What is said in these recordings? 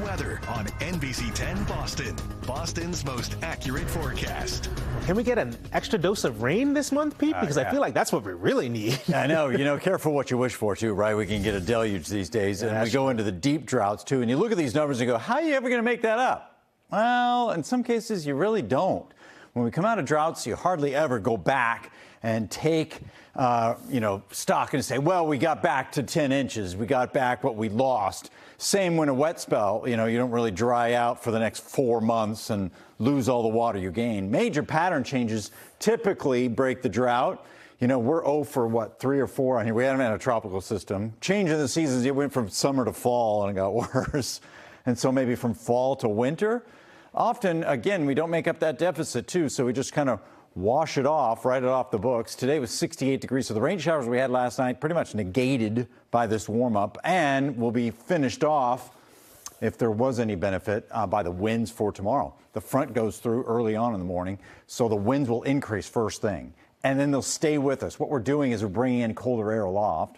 weather on NBC 10 Boston. Boston's most accurate forecast. Can we get an extra dose of rain this month, Pete? Because I feel like that's what we really need. I know. Careful what you wish for, too, right? We can get a deluge these days. And we go into the deep droughts, too. And you look at these numbers and go, how are you ever going to make that up? Well, in some cases, you really don't. When we come out of droughts, you hardly ever go back and take, stock and say, well, we got back to 10 inches. We got back what we lost. Same when a wet spell, you don't really dry out for the next 4 months and lose all the water you gain. Major pattern changes typically break the drought. We're 0 for 3 or 4 on here. We haven't had a tropical system. Change in the seasons, it went from summer to fall and it got worse. And so maybe from fall to winter. Often, again, we don't make up that deficit, too, so we just kind of wash it off, write it off the books. Today was 68 degrees, so the rain showers we had last night pretty much negated by this warm-up and will be finished off, if there was any benefit, by the winds for tomorrow. The front goes through early on in the morning, so the winds will increase first thing, and then they'll stay with us. What we're doing is we're bringing in colder air aloft.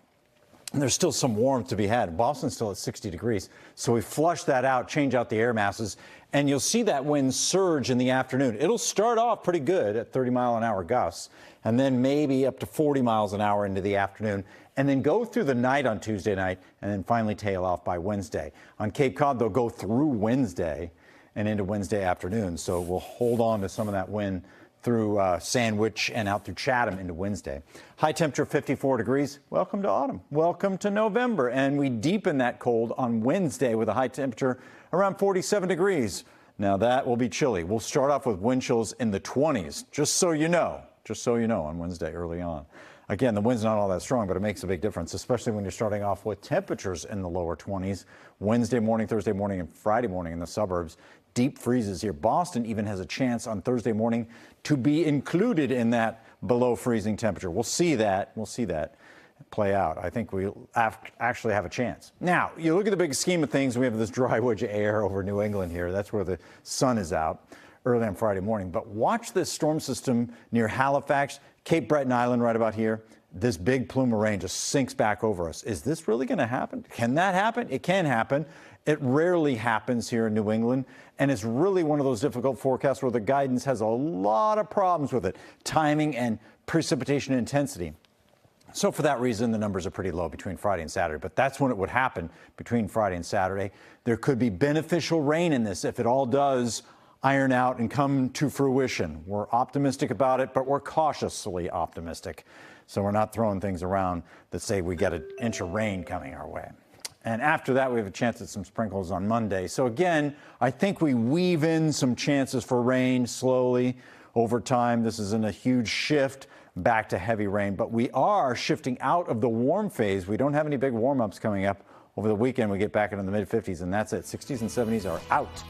And there's still some warmth to be had. Boston's still at 60 degrees. So we flush that out, change out the air masses, and you'll see that wind surge in the afternoon. It'll start off pretty good at 30-mile-an-hour gusts, and then maybe up to 40 miles an hour into the afternoon, and then go through the night on Tuesday night, and then finally tail off by Wednesday. On Cape Cod, they'll go through Wednesday and into Wednesday afternoon. So we'll hold on to some of that wind through Sandwich and out through Chatham into Wednesday. High temperature 54 degrees. Welcome to autumn. Welcome to November. And we deepen that cold on Wednesday with a high temperature around 47 degrees. Now that will be chilly. We'll start off with wind chills in the 20s, just so you know on Wednesday early on. Again, the wind's not all that strong, but it makes a big difference, especially when you're starting off with temperatures in the lower 20s. Wednesday morning, Thursday morning, and Friday morning in the suburbs. Deep freezes here. Boston even has a chance on Thursday morning to be included in that below freezing temperature. We'll see that play out. I think we actually have a chance. Now, you look at the big scheme of things. We have this dry wedge of air over New England here. That's where the sun is out early on Friday morning. But watch this storm system near Halifax, Cape Breton Island right about here. This big plume of rain just sinks back over us. Is this really going to happen? Can that happen? It can happen. It rarely happens here in New England, and it's really one of those difficult forecasts where the guidance has a lot of problems with it, timing and precipitation intensity. So for that reason, the numbers are pretty low between Friday and Saturday, but that's when it would happen between Friday and Saturday. There could be beneficial rain in this if it all does iron out and come to fruition. We're optimistic about it, but we're cautiously optimistic. So we're not throwing things around that say we get an inch of rain coming our way. And after that, we have a chance at some sprinkles on Monday. So again, I think we weave in some chances for rain slowly over time. This isn't a huge shift back to heavy rain, but we are shifting out of the warm phase. We don't have any big warm-ups coming up. Over the weekend, we get back into the mid-50s, and that's it. 60s and 70s are out.